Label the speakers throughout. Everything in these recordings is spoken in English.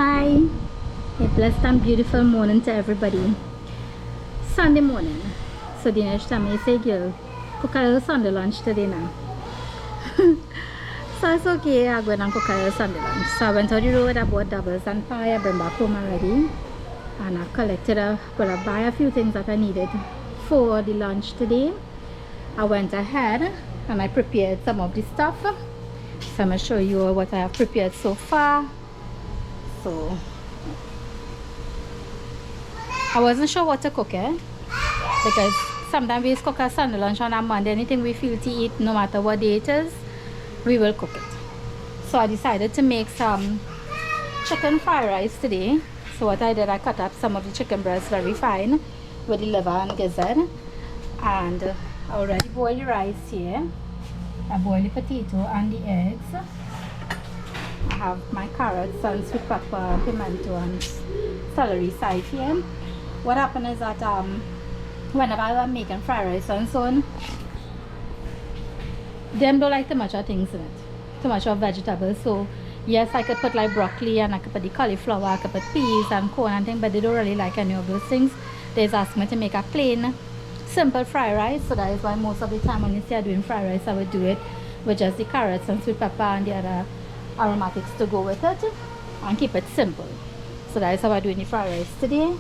Speaker 1: Hi, a blessed and beautiful morning to everybody. Sunday morning. So Dinesh told me, say girl, cook a little Sunday lunch today now. So it's okay, I'm going to cook a little Sunday lunch. So I went on the road, I bought doubles and pie, I bring back home already. And I collected I buy a few things that I needed for the lunch today. I went ahead and I prepared some of the stuff. So I'm going to show you what I have prepared so far. So I wasn't sure what to cook, because sometimes we cook a Sunday lunch on a Monday. Anything we feel to eat, no matter what day it is, we will cook it. So I decided to make some chicken fried rice today. So what I did, I cut up some of the chicken breast very fine with the liver and gizzard, and I already boiled the rice here. I boiled the potato and the eggs. I have my carrots and sweet pepper, pimento and celery side here. What happened is that whenever I'm making fried rice and so on, them don't like too much of things in it, too much of vegetables. So yes, I could put like broccoli and I could put the cauliflower, I could put peas and corn and things, but they don't really like any of those things. They just ask me to make a plain, simple fried rice. So that is why most of the time when you see I doing fried rice, I would do it with just the carrots and sweet pepper and the other aromatics to go with it and keep it simple. So that is how I'm doing the fried rice today.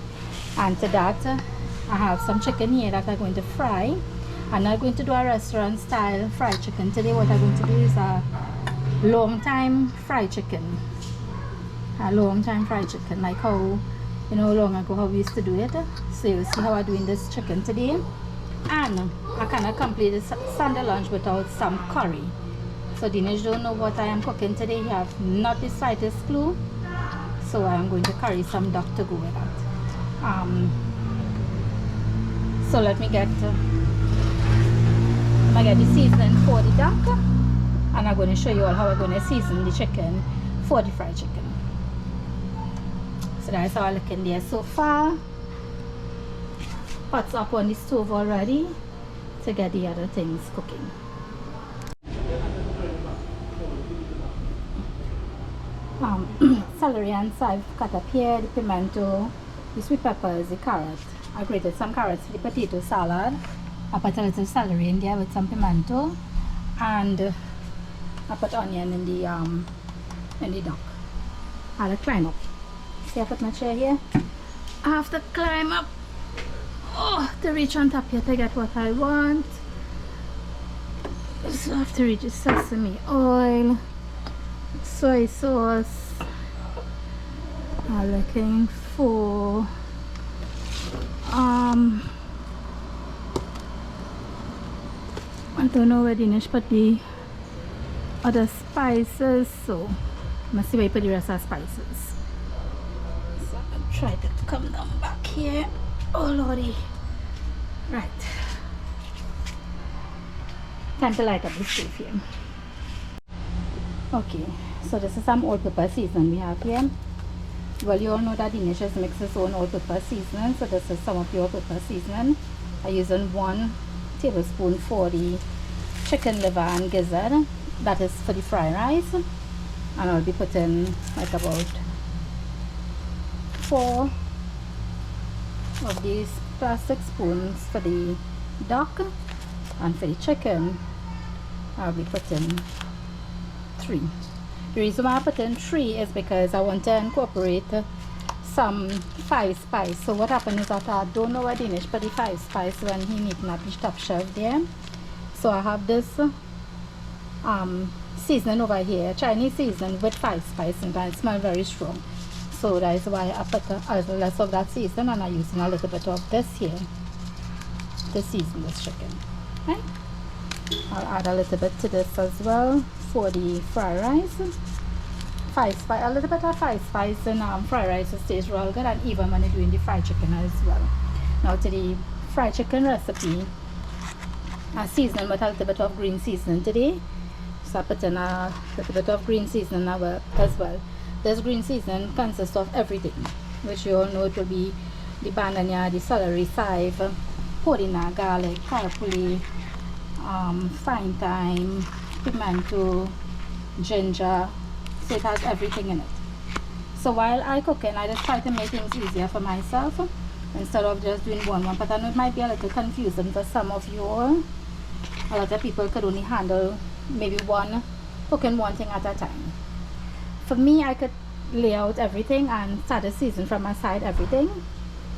Speaker 1: And to that I have some chicken here that I'm going to fry. I'm not going to do a restaurant style fried chicken today. What I'm going to do is a long time fried chicken. A long time fried chicken, like how, you know, long ago how we used to do it. So you'll see how I'm doing this chicken today. And I cannot complete this Sunday lunch without some curry. So Dinesh don't know what I am cooking today. He have not the slightest clue. So I am going to curry some duck to go with that. So let me get the seasoning for the duck, and I'm going to show you all how I'm going to season the chicken for the fried chicken. So that's how I'm looking there so far. Pots up on the stove already to get the other things cooking. Celery and I've cut up here, the pimento, the sweet peppers, the carrot. I grated some carrots for the potato salad. I put a little celery in there with some pimento, and I put onion in the duck. I'll climb up. See, I put my chair here. I have to climb up to reach on top here to get what I want. So I have to reach the sesame oil, soy sauce. I'm looking for I don't know where Dinesh put the other spices, so I must see where he put the rest of the spices. So I'll try to come down back here. Oh lordy. Right. Time to light up the stove here. Okay, so this is some all-purpose seasoning we have here. Well, you all know that Dinesh has mixed his own all-purpose seasoning, so this is some of the all-purpose seasoning. I'm using 1 tablespoon for the chicken liver and gizzard. That is for the fried rice, and I'll be putting like about 4 of these plastic spoons for the duck, and for the chicken I'll be putting 3. The reason why I put in 3 is because I want to incorporate some 5 spice. So what happened is that I don't know where Dinesh put the 5 spice when he needed at the top shelf there. So I have this seasoning over here, Chinese seasoning with 5 spice, and it smells very strong. So that is why I put a little less of that seasoning, and I'm using a little bit of this here to season this chicken. Right? I'll add a little bit to this as well for the fried rice. 5 spice, a little bit of 5 spice in fried rice tastes real good, and even when you're doing the fried chicken as well. Now to the fried chicken recipe, I season with a little bit of green seasoning today. So I put in a little bit of green seasoning as well. This green seasoning consists of everything, which you all know. It will be the banana, the celery, chive, pudding, garlic, parsley, fine thyme, pimento, ginger. So it has everything in it. So while I cooking, I just try to make things easier for myself instead of just doing one. But I know it might be a little confusing for some of you. A lot of people could only handle maybe cooking one thing at a time. For me, I could lay out everything and start the season from my side, everything.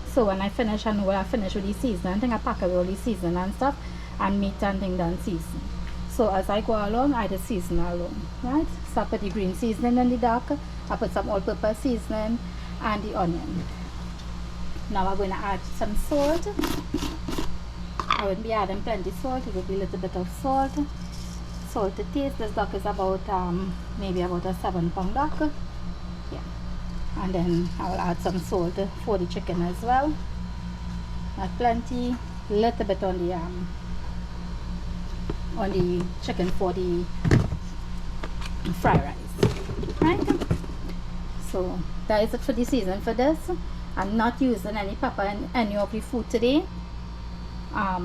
Speaker 1: So when I finish, I know I finish with the season. I think I pack away all the season and stuff, and meat and thing done season. So as I go along, I just season along, right? So I put the green seasoning in the dark. I put some all-purpose seasoning and the onion. Now I'm going to add some salt. I wouldn't be adding plenty salt. It would be a little bit of salt. Salt to taste. This duck is about maybe about a 7-pound duck. Yeah. And then I'll add some salt for the chicken as well. Not plenty. Little bit on the chicken for the fried rice. Right? So that is it for the season for this. I'm not using any pepper in any of the food today. I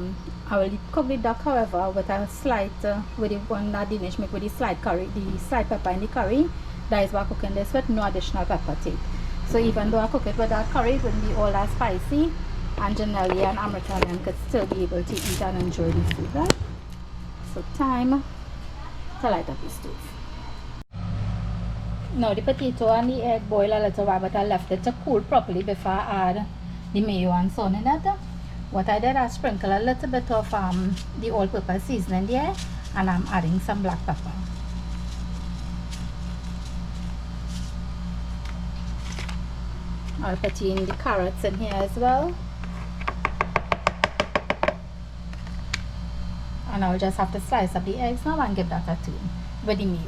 Speaker 1: will cook the duck, however, with a slight with the one that Dinesh make with the slight curry, the slight pepper in the curry. That is why I'm cooking this with no additional pepper take. So even though I cook it with that curry, it wouldn't be all that spicy, and generally an American could still be able to eat and enjoy the food, right? So time to light up the stove. Now the potato and the egg boil a little while, but I left it to cool properly before I add the mayo and so on in it. What I did, I sprinkle a little bit of the all-purpose seasoning there, and I'm adding some black pepper. I'll put in the carrots in here as well. And I'll just have to slice up the eggs now and give that a turn with the mayo.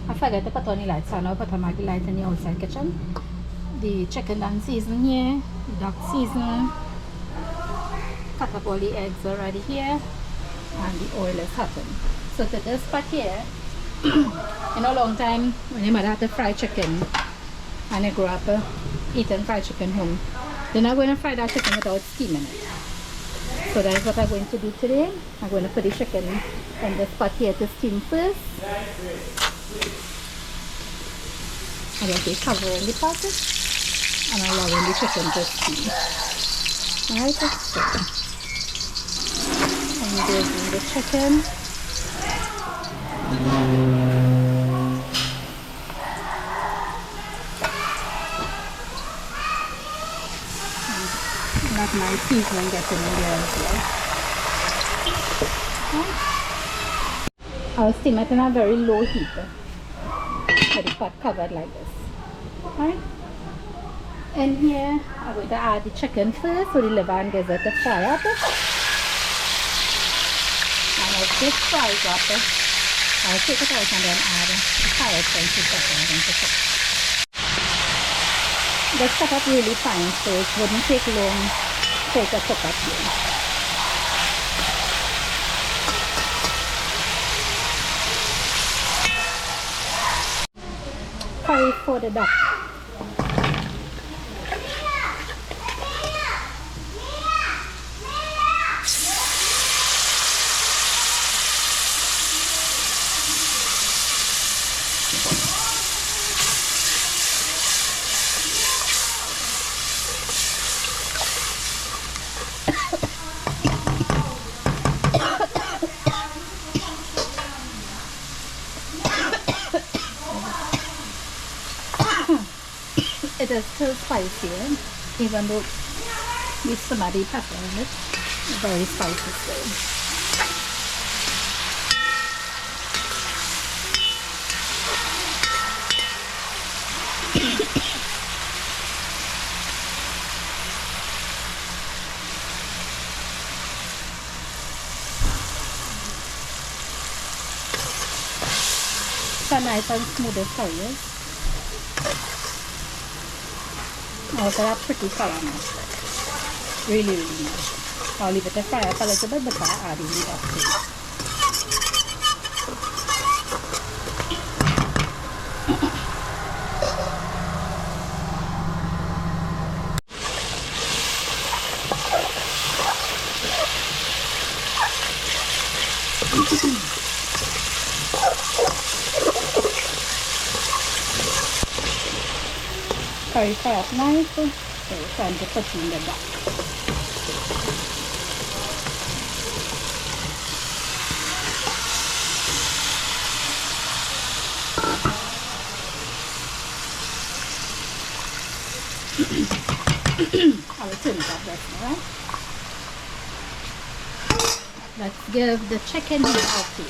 Speaker 1: I forgot to put on the lights, so I'll put on my light in the outside kitchen. The chicken done season here, the duck season. Cut up all the eggs already here, and the oil is hotting. So to this part here, in a long time when your mother had to fry chicken and you grew up eating fried chicken home, they're not going to fry that chicken without steaming it. So that is what I'm going to do today. I'm going to put the chicken in this pot here to steam first. I'm going to cover in the pot and allowing the chicken to steam. Alright, so I'm using the chicken. Let my seasoning get in there as well. Okay. I'll steam it in a very low heat with the pot covered like this. Alright. In here, I'm going to add the chicken first, so the liver and gizzard to fry up. And as this fries up, I'll take it out and then add the carrots and put into cook. Just cut up really fine so it wouldn't take long for it to cook up here. Curry for the duck. It is still spicy, even though with some of the pepper in it. Very spicy still. So nice and smooth as fries. Oh, that's pretty color now. Really, really nice. I'll leave it to fry up a little bit before I add in the duck. curry fry up nice. So time to put in the duck. I will turn it off this, alright? Let's give the chicken a healthy.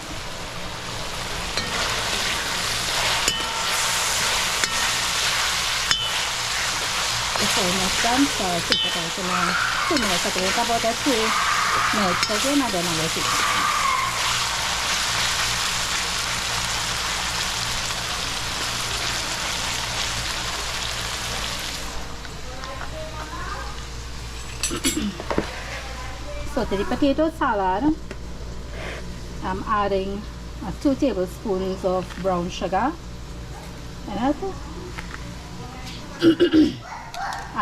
Speaker 1: It's almost done, so I'll keep it out in 2 minutes. I'll wait about 2 minutes again and then I will take it. So to the potato salad, I'm adding 2 tablespoons of brown sugar and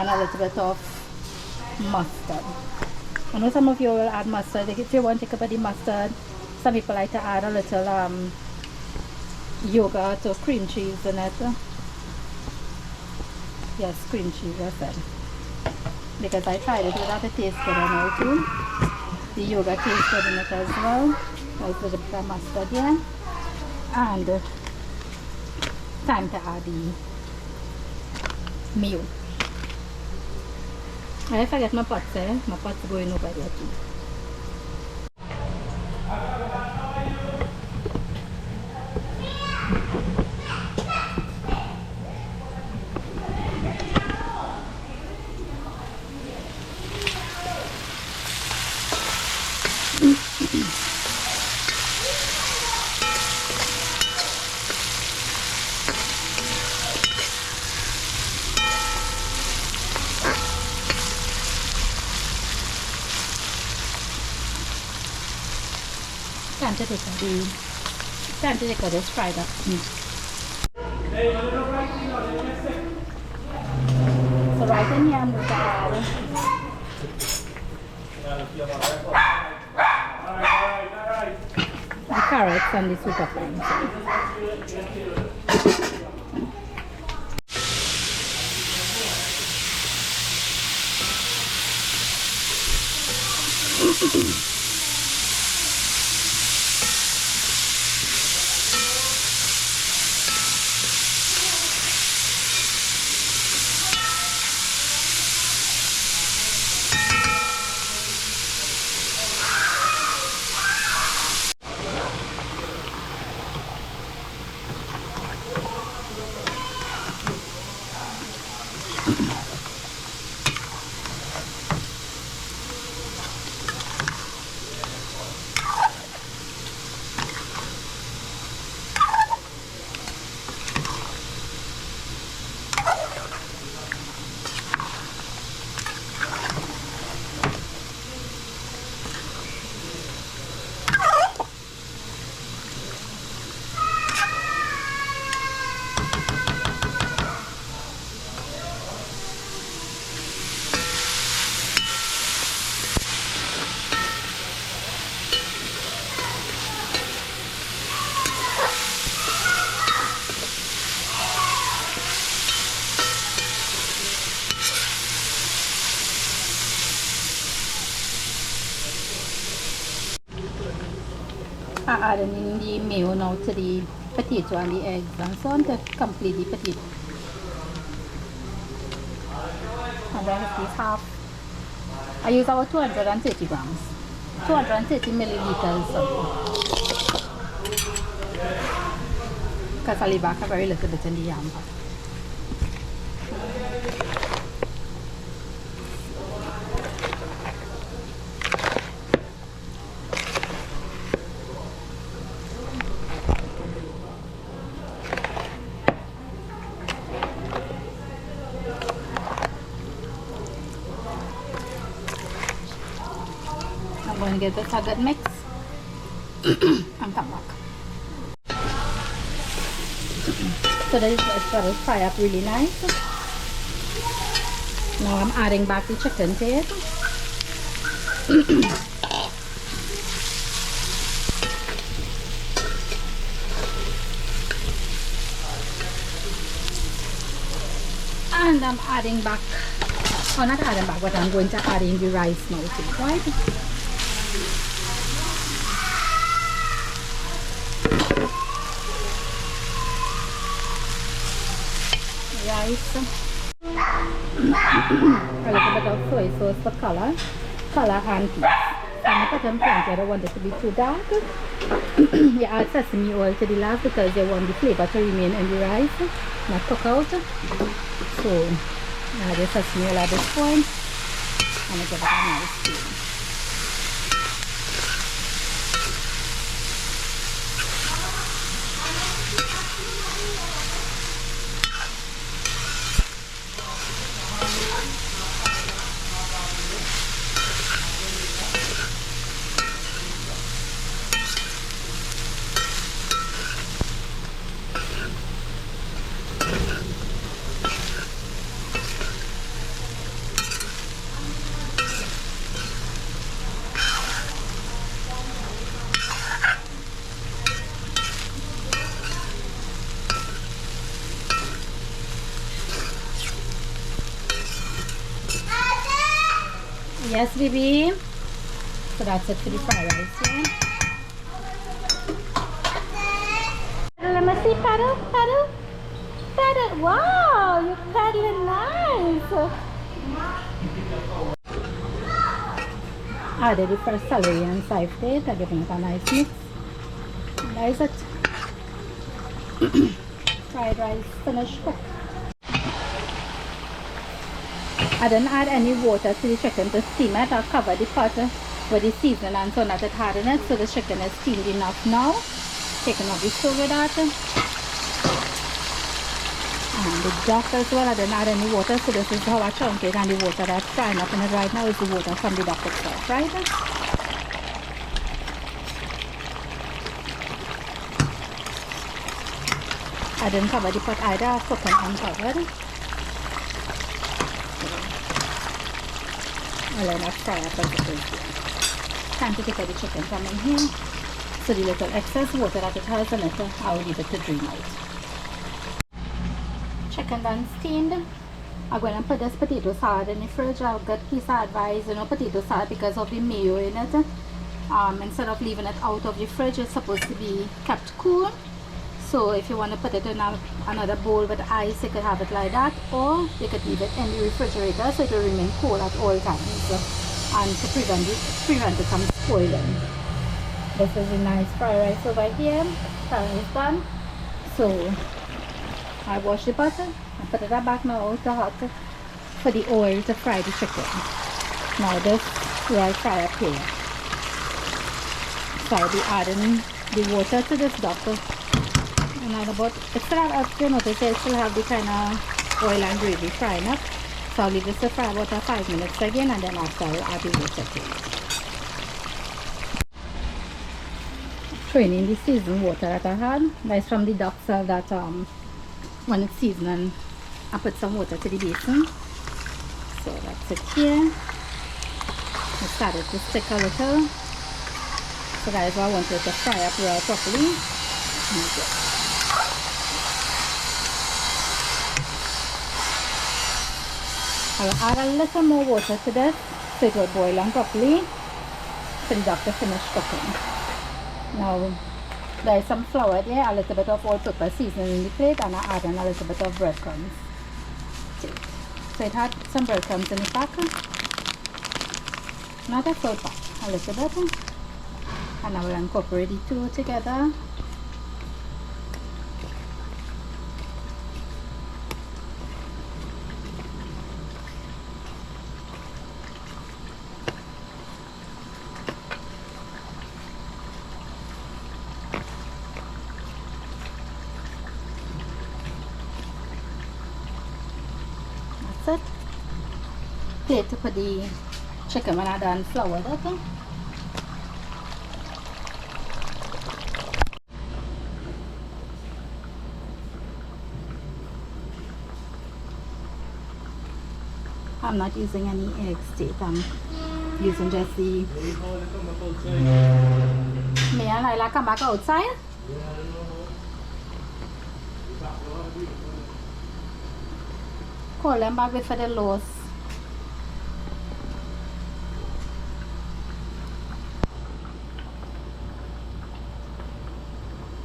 Speaker 1: a little bit of mustard. I know some of you will add mustard. If you want to take up the mustard, some people like to add a little yogurt or cream cheese in it. Yes, cream cheese, I said. Because I tried it without it tastes good now too. The yogurt tastes good in it as well. There's a little bit of mustard here. And time to add the meal. I forget my pots there. My pots going over there too. Time to take this fried up meat. So right in here I'm going to add the carrots and the sweet onions. I add in the mayo now to the potato and the eggs and so on to complete the potato. And then it is half. I use about 230 grams, 230 milliliters because I leave back a very little bit in the yam. I'm going to get this a good mix and come back. So this will fry up really nice. Now I'm adding back the chicken to it. And And I'm adding back, or not adding back, but I'm going to add in the rice now too, right? Rice. A little bit of soy sauce for color and peace. I'm going to put them plenty. I don't want it to be too dark. You add sesame oil to the last because you want the flavor to remain in the rice, not cook out. So, add the sesame oil at this point and give it a nice steam. Yes, baby. So that's it for the fried rice, yeah? Let me see, paddle, paddle, paddle. Wow, you're paddling nice. Added the first celery and sliced it. I'm giving it a nice mix. That is it. Fried rice finished cooked. I didn't add any water to the chicken to steam it. I'll cover the pot with the seasoning and so not it harden it. So the chicken is steamed enough now. Taking off the stove with that. And the duck as well, I didn't add any water. So this is how I chunk it, and the water that's frying up in it right now is the water from the duck itself, right? I didn't cover the pot either, I cooked it uncovered. I'll let that fry up a little. Time to take out the chicken from in here. So the little excess water that it has in it, I'll leave it to drain out. Chicken done steamed. I'm going to put this potato salad in the fridge. I've got piece of advice, potato salad because of the mayo in it. Instead of leaving it out of the fridge, it's supposed to be kept cool. So if you want to put it in another bowl with ice, you could have it like that, or you could leave it in the refrigerator so it will remain cool at all times and to prevent it from spoiling. This is a nice fried rice over here. Fried rice done. So I wash the butter and put it back now to hot for the oil to fry the chicken. Now this will fry up here. So I'll be adding the water to this duck. And about, it still have, you notice it still have the kind of oil and gravy frying up. So I'll leave this to fry about 5 minutes again, and then after I'll add the water to it. Throwing in the seasoned water that I had. That's from the duck cell that when it's seasoned, I put some water to the basin. So that's it here. It started to stick a little. So that is why I want it to fry up real properly. Okay. I'll add a little more water to this so it will boil on properly for the duck to finish cooking. Now there is some flour there, a little bit of all-purpose seasoning in the plate, and I add in a little bit of breadcrumbs. So it had some breadcrumbs in the pack, not a full pack, a little bit, and I will incorporate the two together. It. Plate to put the chicken when I done floured it. I'm not using any eggs today. I'm using just the... Me and Lila come back outside? Call them back for the loss.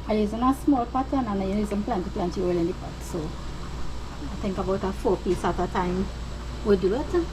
Speaker 1: I'm using a small pattern and I'm using plenty oil in the pot, so I think about a 4 piece at a time would do it.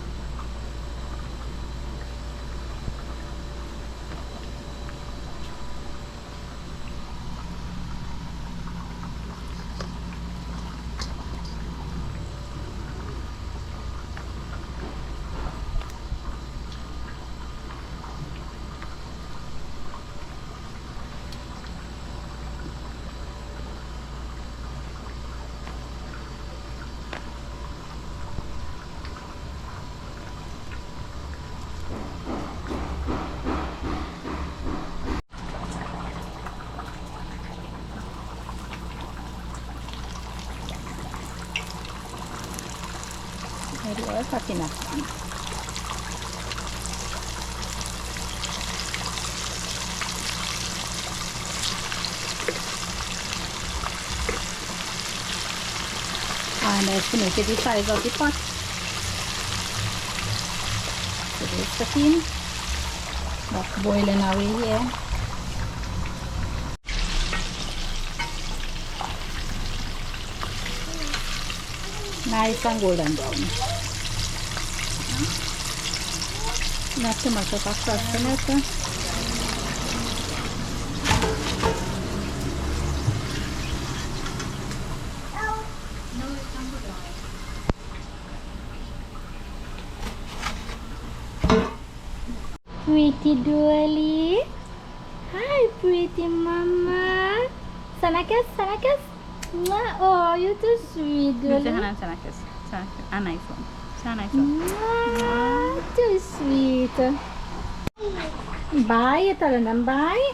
Speaker 1: Maybe oil cut enough. And I estimated the size of the pot. So there's the tin. That's boiling away here. Nice and golden brown. Not too much of a crust in it. Pretty dolly. Hi, pretty mama. Sanakas, Sanakas. Oh, you're too sweet, dolly.
Speaker 2: Sanakas. A nice one. A nice one.
Speaker 1: Too sweet. Bye, you're telling them bye.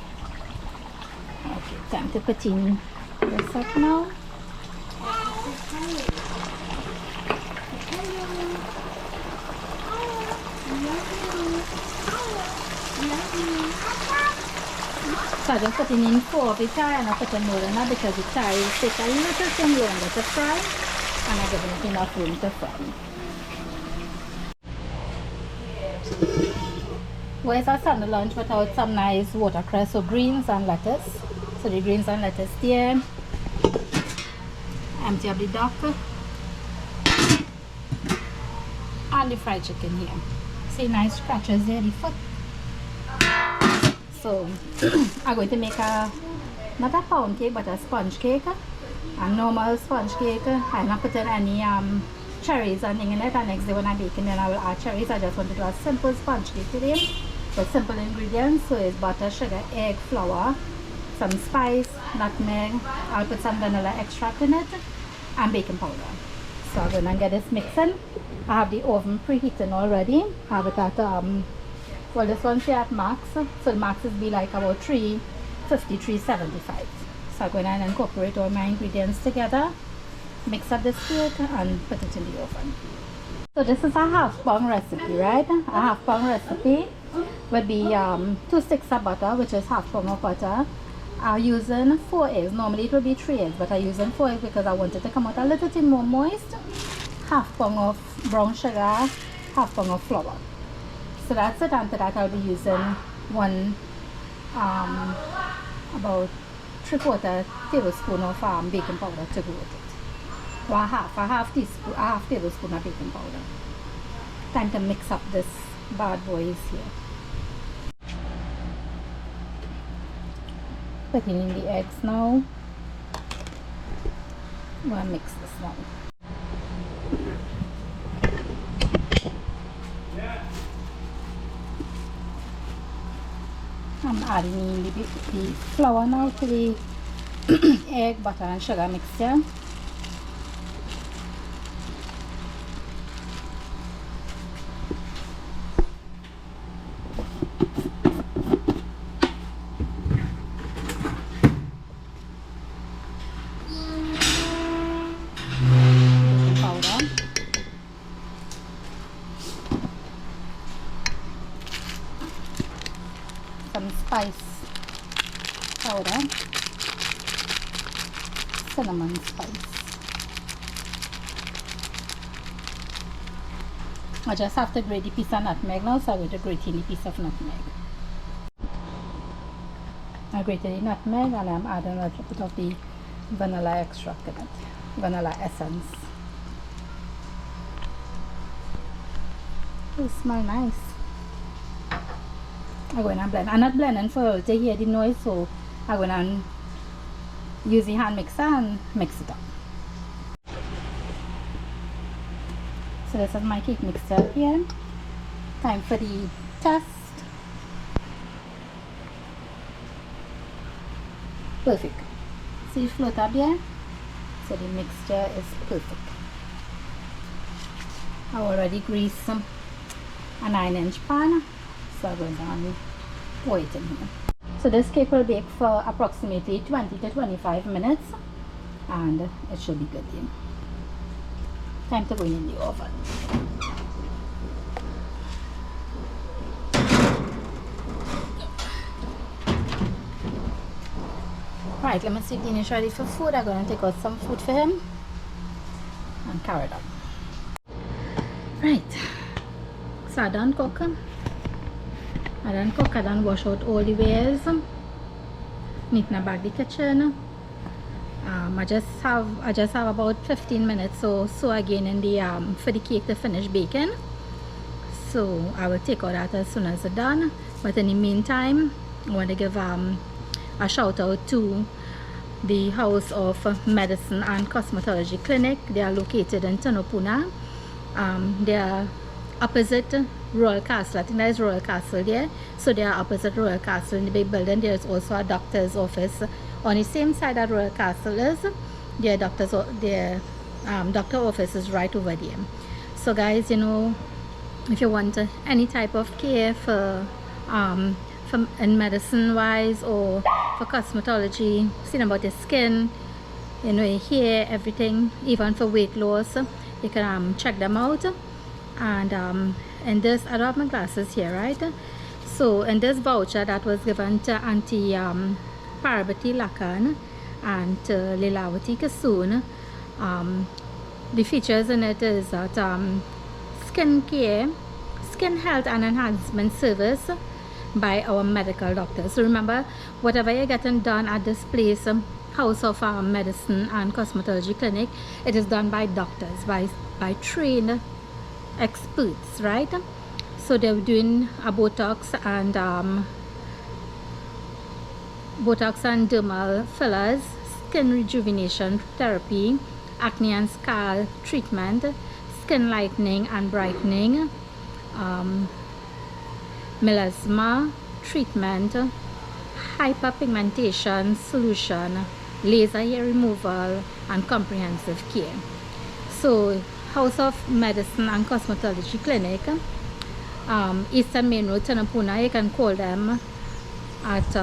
Speaker 1: Okay, time to put in the sock now. So I'm putting in 4 of the Thai and I put in more than that because the Thai will take a little thing longer to fry and I'm giving it enough room to fry. Where's our Sunday lunch without some nice watercress or greens and lettuce? So the greens and lettuce there. Empty up the duck and the fried chicken here. See nice scratches there, the foot. So I'm going to make not a pound cake but a sponge cake, a normal sponge cake. I'm not putting any cherries or anything in it, and next day when I'm baking then I will add cherries. I just want to do a simple sponge cake today with simple ingredients. So it's butter, sugar, egg, flour, some spice, nutmeg. I'll put some vanilla extract in it and baking powder. So I'm going to get this mixing. I have the oven preheating already. I have it at well, this one's here at max, so the max is be like about 350, 375. So I'm going to incorporate all my ingredients together, mix up this cake and put it in the oven. So this is a half-pound recipe, right? A half-pound recipe would be 2 sticks of butter, which is half-pound of butter. I'm using 4 eggs. Normally it would be 3 eggs, but I'm using 4 eggs because I want it to come out a little bit more moist. Half-pound of brown sugar, half-pound of flour. So that's it. After that I'll be using about 3/4 tablespoon of baking powder to go with it. Or a half tablespoon of baking powder. Time to mix up this bad boys here. Putting in the eggs now. I'm going to mix this now. I'm adding in the flour now to the egg, butter and sugar mixture. Powder. Some spice powder, cinnamon spice, I just have to grate the piece of nutmeg now, so I'm going to grate in the piece of nutmeg. I grated the nutmeg and I'm adding a little bit of the vanilla extract in it, vanilla essence. It smells nice. I'm going to blend. I'm not blending for you to hear the noise, so I'm going to use the hand mixer and mix it up. So this is my cake mixer here. Time for the test. Perfect. See float up there? So the mixture is perfect. I already greased a 9-inch pan, so I'm going to pour it in here. So this cake will bake for approximately 20 to 25 minutes and it should be good here. Time to go in the oven. Right, let me see if Dean is ready for food. I'm going to take out some food for him and carry it up. Right, so I done cook. I done wash out all the wares. Neaten back the kitchen. I just have about 15 minutes or so again in the for the cake to finish baking. So I will take out that as soon as it's done. But in the meantime, I want to give a shout out to the House of Medicine and Cosmetology Clinic. They are located in Tanopuna. They are opposite Royal Castle. I think there is Royal Castle there. So they are opposite Royal Castle in the big building. There is also a doctor's office on the same side that Royal Castle is. Their doctor office is right over there. So guys, you know, if you want any type of care for in medicine wise or for cosmetology, seeing about your skin, you know, your hair, everything, even for weight loss, you can check them out. And in this, I don't have my glasses here, right? So in this voucher that was given to Auntie Parvati Lakan and to Lilavati Kasoon, the features in it is that skin care, skin health and enhancement service by our medical doctors. So remember, whatever you're getting done at this place, House of Medicine and Cosmetology Clinic, it is done by doctors, by trained experts, right? So they're doing a Botox and dermal fillers, skin rejuvenation therapy, acne and scar treatment, skin lightening and brightening, melasma treatment, hyperpigmentation solution, laser hair removal, and comprehensive care. So House of Medicine and Cosmetology Clinic, Eastern Main Road, Tanapuna. You can call them at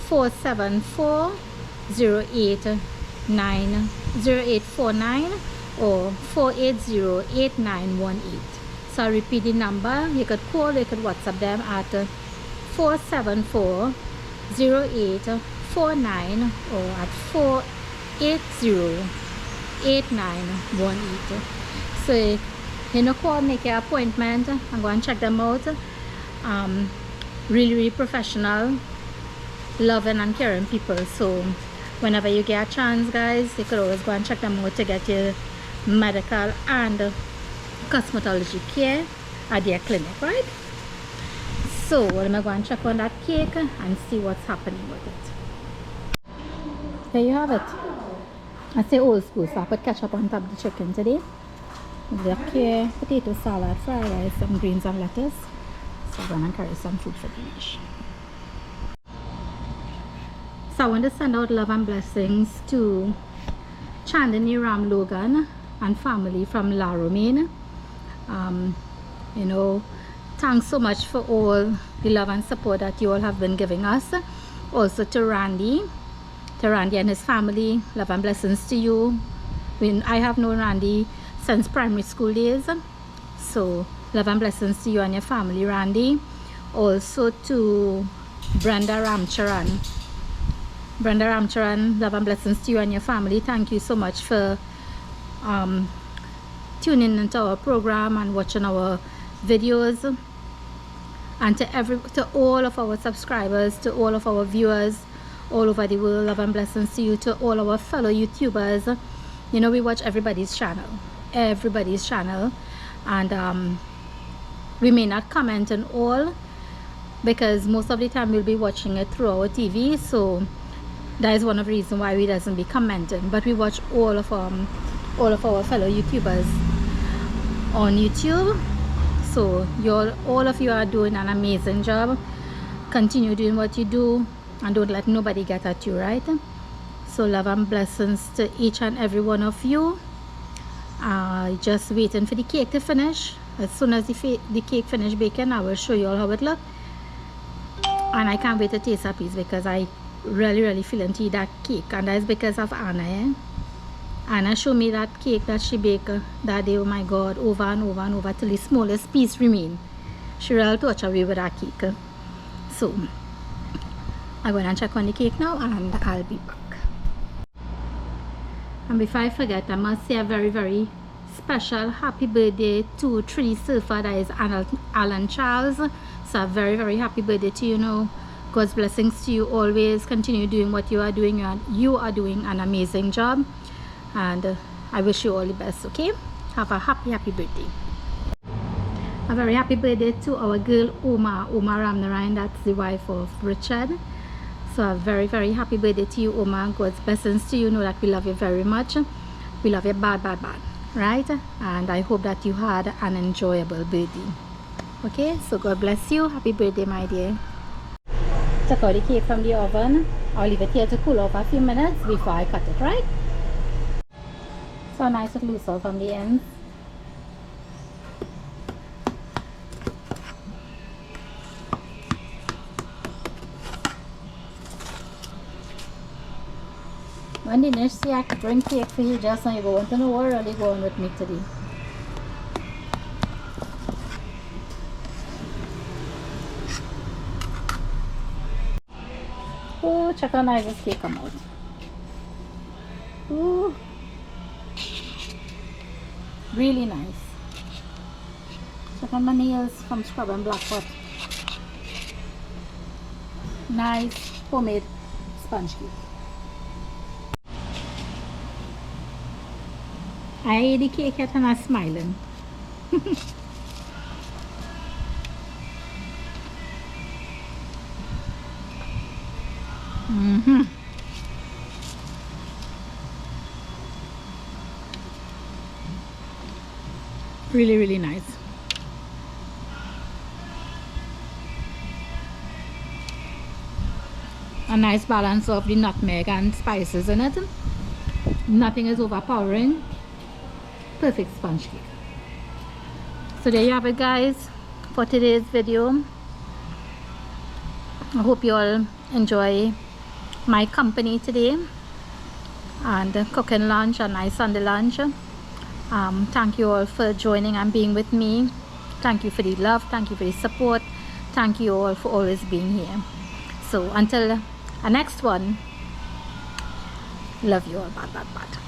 Speaker 1: 474-0849 or 480-8918. So I repeat the number. You could call, you could WhatsApp them at 474-0849 or at 480-8918. So you know, call, make your appointment and go and check them out. Really professional, loving and caring people. So whenever you get a chance, guys, you could always go and check them out to get your medical and cosmetology care at their clinic, right? So we're gonna go and check on that cake and see what's happening with it. There you have it. I say old school, so I put ketchup on top of the chicken today. The care, potato salad, fried rice, some greens and lettuce. So I'm gonna carry some food for the dish. So I want to send out love and blessings to Chandani Ram Logan and family from La Romaine. You know, thanks so much for all the love and support that you all have been giving us. Also to Randy and his family, love and blessings to you. I have known Randy since primary school days, so love and blessings to you and your family, Randy. Also to Brenda Ramcharan, love and blessings to you and your family. Thank you so much for tuning into our program and watching our videos. And to all of our subscribers, to all of our viewers all over the world, love and blessings to you. To all our fellow YouTubers, you know, we watch everybody's channel, and we may not comment on all, because most of the time we'll be watching it through our TV, so that is one of the reasons why we doesn't be commenting. But we watch all of our fellow YouTubers on YouTube. So all of you are doing an amazing job. Continue doing what you do, and don't let nobody get at you, right? So love and blessings to each and every one of you. Just waiting for the cake to finish. As soon as the cake finish baking, I will show you all how it look. And I can't wait to taste a piece, because I really feeling to eat that cake, and that is because of Anna. Anna showed me that cake that she baked that day. Oh my God, over and over and over till the smallest piece remain. She really touched away with that cake. So I'm going to check on the cake now, and I'll be back. And before I forget, I must say a very special happy birthday to Trini Surfer, that is Alan Charles. So a very happy birthday to you now. God's blessings to you always. Continue doing what you are doing. You are doing an amazing job, and I wish you all the best. Okay, have a happy birthday. A very happy birthday to our girl Oma Ramnarayan, that's the wife of Richard. So a very happy birthday to you, Oma. God's blessings to you. Know that we love you very much. We love you bad, right? And I hope that you had an enjoyable birthday. Okay, so God bless you. Happy birthday, my dear. Took out the cake from the oven. I'll leave it here to cool off a few minutes before I cut it, right? So nice and loose off from the ends. When the next day I could bring cake for you, just now you go want to know where really going with me today. Oh, check how nice this cake come out. Ooh, really nice. Check on my nails from Scrub and Black Pot. Nice homemade sponge cake. I ate the cake yet and I'm smiling. Really nice. A nice balance of the nutmeg and spices in it. Nothing is overpowering. Perfect sponge cake. So there you have it, guys, for today's video. I hope you all enjoy my company today and cooking lunch, a nice Sunday lunch. Thank you all for joining and being with me. Thank you for the love, thank you for the support, thank you all for always being here. So until the next one, love you all. Bye.